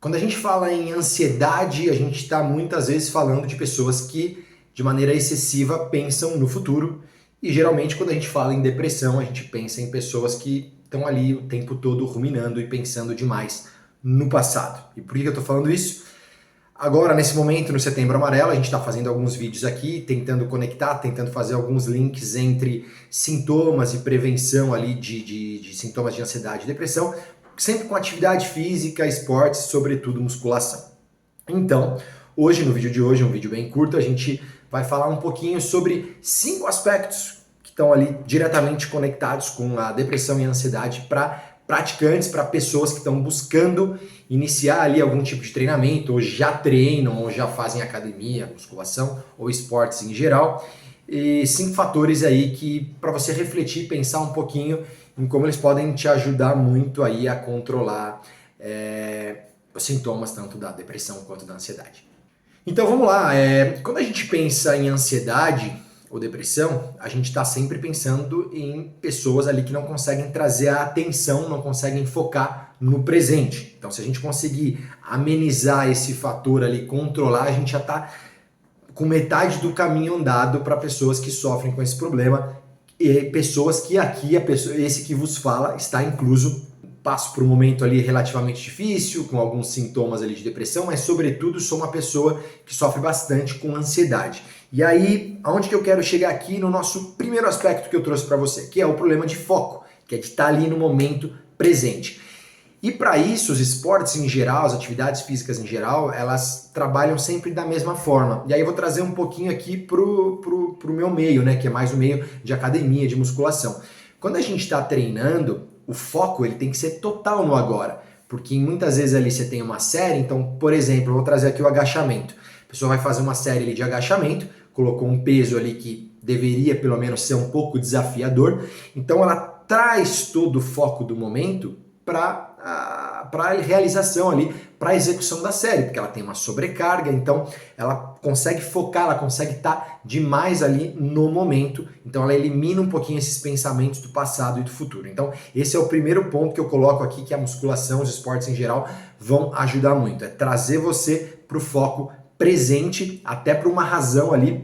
Quando a gente fala em ansiedade, a gente está muitas vezes falando de pessoas que, de maneira excessiva, pensam no futuro. E geralmente, quando a gente fala em depressão, a gente pensa em pessoas que estão ali o tempo todo ruminando e pensando demais no passado. E por que eu estou falando isso? Agora, nesse momento, no Setembro Amarelo, a gente está fazendo alguns vídeos aqui, tentando conectar, tentando fazer alguns links entre sintomas e prevenção ali de sintomas de ansiedade e depressão, sempre com atividade física, esportes, sobretudo musculação. Então, hoje, no vídeo de hoje, um vídeo bem curto, a gente vai falar um pouquinho sobre 5 aspectos que estão ali diretamente conectados com a depressão e a ansiedade para praticantes, para pessoas que estão buscando iniciar ali algum tipo de treinamento, ou já treinam, ou já fazem academia, musculação, ou esportes em geral. E 5 fatores aí que para você refletir, pensar um pouquinho em como eles podem te ajudar muito aí a controlar os sintomas tanto da depressão quanto da ansiedade. Então vamos lá, quando a gente pensa em ansiedade ou depressão, a gente está sempre pensando em pessoas ali que não conseguem trazer a atenção, não conseguem focar no presente. Então se a gente conseguir amenizar esse fator ali, controlar, a gente já está com metade do caminho andado para pessoas que sofrem com esse problema e pessoas que aqui, esse que vos fala, está incluso. Passo por um momento ali relativamente difícil, com alguns sintomas ali de depressão, mas sobretudo sou uma pessoa que sofre bastante com ansiedade. E aí, aonde que eu quero chegar aqui no nosso primeiro aspecto que eu trouxe para você, que é o problema de foco, que é de estar ali no momento presente. E para isso, os esportes em geral, as atividades físicas em geral, elas trabalham sempre da mesma forma. E aí eu vou trazer um pouquinho aqui pro meu meio, né, que é mais o meio de academia, de musculação. Quando a gente está treinando, o foco ele tem que ser total no agora, porque muitas vezes ali você tem uma série, então, por exemplo, eu vou trazer aqui o agachamento. A pessoa vai fazer uma série ali de agachamento, colocou um peso ali que deveria pelo menos ser um pouco desafiador, então ela traz todo o foco do momento para a realização ali, para a execução da série, porque ela tem uma sobrecarga, então ela consegue focar, ela consegue estar demais ali no momento, então ela elimina um pouquinho esses pensamentos do passado e do futuro. Então esse é o primeiro ponto que eu coloco aqui, que a musculação, os esportes em geral vão ajudar muito, é trazer você para o foco presente, até por uma razão ali,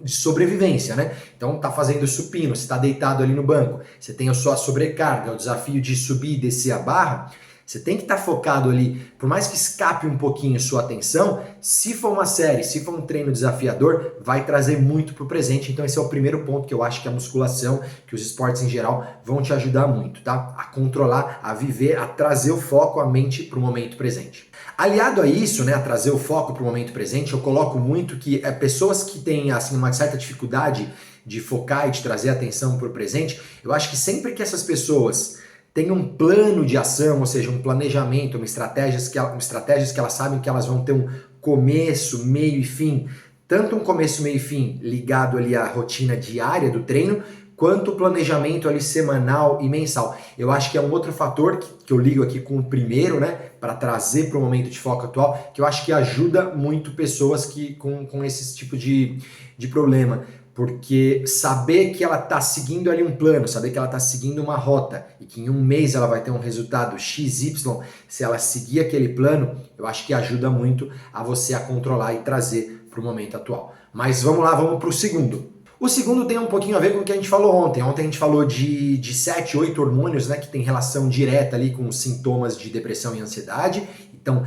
de sobrevivência, né? Então tá fazendo supino, você está deitado ali no banco, você tem a sua sobrecarga, o desafio de subir e descer a barra, você tem que estar focado ali, por mais que escape um pouquinho sua atenção, se for uma série, se for um treino desafiador, vai trazer muito pro presente. Então esse é o primeiro ponto que eu acho que a musculação, que os esportes em geral vão te ajudar muito, tá? A controlar, a viver, a trazer o foco, a mente pro momento presente. Aliado a isso, né, a trazer o foco pro momento presente, eu coloco muito que pessoas que têm assim uma certa dificuldade de focar e de trazer a atenção pro presente, eu acho que sempre que essas pessoas tem um plano de ação, ou seja, um planejamento, uma estratégias que elas sabem que elas vão ter um começo, meio e fim, tanto um começo, meio e fim ligado ali à rotina diária do treino, quanto o planejamento ali semanal e mensal. Eu acho que é um outro fator que eu ligo aqui com o primeiro, né, para trazer para o momento de foco atual, que eu acho que ajuda muito pessoas que com esse tipo de problema. Porque saber que ela está seguindo ali um plano, saber que ela está seguindo uma rota e que em um mês ela vai ter um resultado XY, se ela seguir aquele plano, eu acho que ajuda muito a você a controlar e trazer para o momento atual. Mas vamos lá, vamos para o segundo. O segundo tem um pouquinho a ver com o que a gente falou ontem. Ontem a gente falou de 7, 8 hormônios, né, que tem relação direta ali com os sintomas de depressão e ansiedade. Então,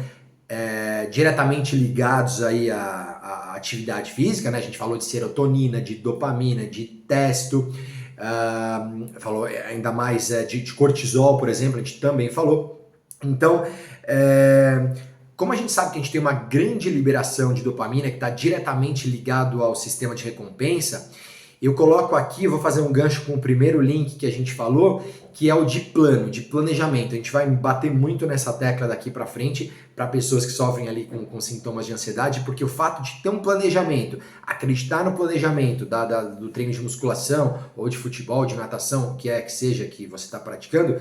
diretamente ligados aí à atividade física, né? A gente falou de serotonina, de dopamina, de testo, falou ainda mais de cortisol, por exemplo, a gente também falou. Então, como a gente sabe que a gente tem uma grande liberação de dopamina que está diretamente ligado ao sistema de recompensa, eu coloco aqui, eu vou fazer um gancho com o primeiro link que a gente falou, que é o de plano, de planejamento. A gente vai bater muito nessa tecla daqui para frente para pessoas que sofrem ali com sintomas de ansiedade, porque o fato de ter um planejamento, acreditar no planejamento do treino de musculação ou de futebol, de natação, o que é que seja que você está praticando,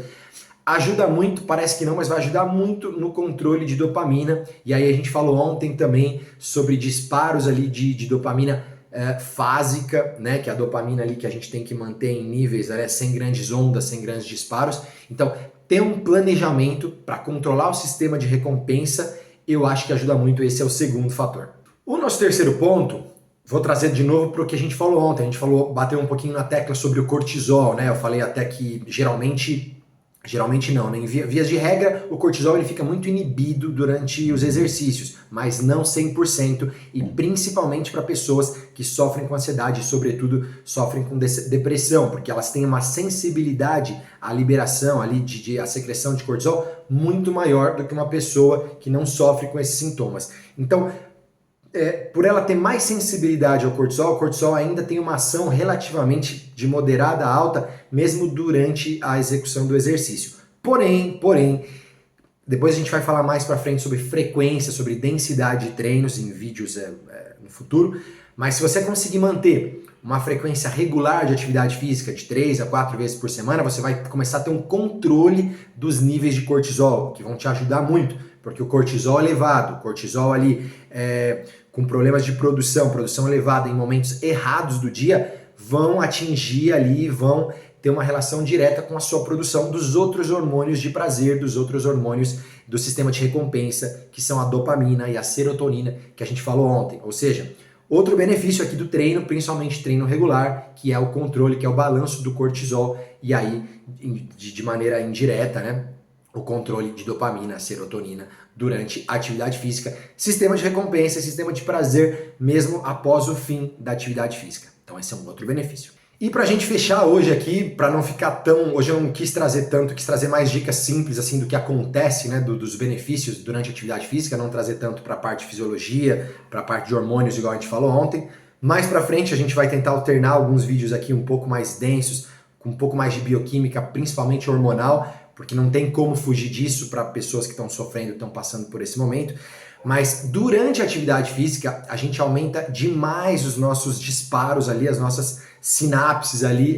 ajuda muito, parece que não, mas vai ajudar muito no controle de dopamina. E aí a gente falou ontem também sobre disparos ali de dopamina fásica, né, que é a dopamina ali que a gente tem que manter em níveis, sem grandes ondas, sem grandes disparos. Então, ter um planejamento para controlar o sistema de recompensa, eu acho que ajuda muito, esse é o segundo fator. O nosso terceiro ponto, vou trazer de novo para o que a gente falou ontem, a gente bateu um pouquinho na tecla sobre o cortisol, né? Eu falei até que geralmente não, né? Em vias de regra, o cortisol ele fica muito inibido durante os exercícios, mas não 100%, e principalmente para pessoas que sofrem com ansiedade e, sobretudo, sofrem com depressão, porque elas têm uma sensibilidade à liberação ali à secreção de cortisol muito maior do que uma pessoa que não sofre com esses sintomas. Então, por ela ter mais sensibilidade ao cortisol, o cortisol ainda tem uma ação relativamente de moderada a alta, mesmo durante a execução do exercício. Porém, depois a gente vai falar mais para frente sobre frequência, sobre densidade de treinos em vídeos no futuro, mas se você conseguir manter uma frequência regular de atividade física de 3 a 4 vezes por semana, você vai começar a ter um controle dos níveis de cortisol, que vão te ajudar muito, porque o cortisol elevado, o cortisol ali com problemas de produção elevada em momentos errados do dia, vão atingir ali, vão ter uma relação direta com a sua produção dos outros hormônios de prazer, dos outros hormônios do sistema de recompensa, que são a dopamina e a serotonina, que a gente falou ontem. Ou seja, outro benefício aqui do treino, principalmente treino regular, que é o controle, que é o balanço do cortisol, e aí, de maneira indireta, né? O controle de dopamina, serotonina durante a atividade física, sistema de recompensa, sistema de prazer, mesmo após o fim da atividade física. Então esse é um outro benefício. E pra gente fechar hoje aqui, para não ficar tão... Hoje eu não quis trazer tanto, quis trazer mais dicas simples assim do que acontece, né, dos benefícios durante a atividade física, não trazer tanto para a parte de fisiologia, para a parte de hormônios, igual a gente falou ontem. Mais pra frente a gente vai tentar alternar alguns vídeos aqui um pouco mais densos, com um pouco mais de bioquímica, principalmente hormonal, porque não tem como fugir disso para pessoas que estão sofrendo, estão passando por esse momento. Mas durante a atividade física, a gente aumenta demais os nossos disparos ali, as nossas sinapses ali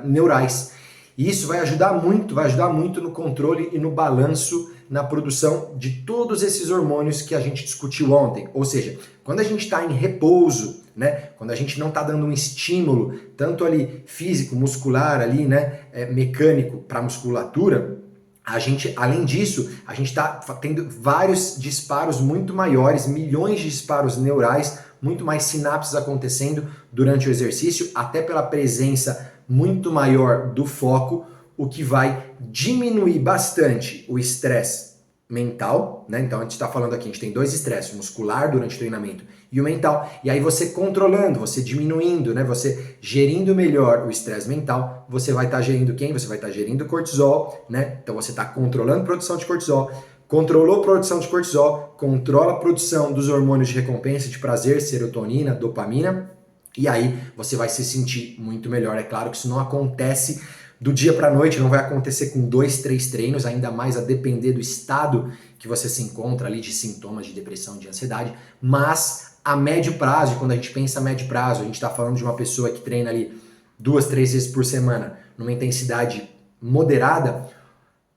neurais. E isso vai ajudar muito no controle e no balanço na produção de todos esses hormônios que a gente discutiu ontem. Ou seja, quando a gente está em repouso, né, quando a gente não está dando um estímulo, tanto ali físico, muscular, ali, né, mecânico para a musculatura, a gente, além disso, a gente está tendo vários disparos muito maiores, milhões de disparos neurais, muito mais sinapses acontecendo durante o exercício, até pela presença muito maior do foco, o que vai diminuir bastante o estresse mental, né? Então a gente está falando aqui, a gente tem dois estresses, o muscular durante o treinamento e o mental, e aí você controlando, você diminuindo, né? Você gerindo melhor o estresse mental, você vai estar gerindo quem? Você vai estar gerindo cortisol, né? Então você está controlando a produção de cortisol, controlou a produção de cortisol, controla a produção dos hormônios de recompensa, de prazer, serotonina, dopamina, e aí você vai se sentir muito melhor. É claro que isso não acontece do dia para a noite, não vai acontecer com 2, 3 treinos, ainda mais a depender do estado que você se encontra ali de sintomas de depressão, de ansiedade, mas a médio prazo, quando a gente pensa a médio prazo, a gente está falando de uma pessoa que treina ali 2, 3 vezes por semana, numa intensidade moderada,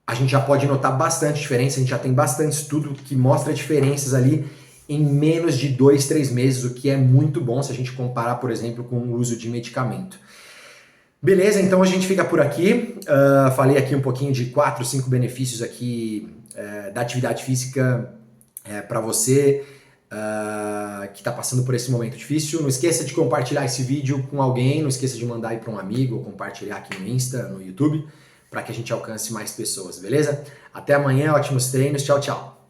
a gente já pode notar bastante diferença, a gente já tem bastante estudo que mostra diferenças ali em menos de 2, 3 meses, o que é muito bom se a gente comparar, por exemplo, com o uso de medicamento. Beleza, então a gente fica por aqui. Falei aqui um pouquinho de 4, 5 benefícios aqui da atividade física para você que está passando por esse momento difícil. Não esqueça de compartilhar esse vídeo com alguém, não esqueça de mandar aí para um amigo ou compartilhar aqui no Insta, no YouTube, para que a gente alcance mais pessoas, beleza? Até amanhã, ótimos treinos, tchau, tchau!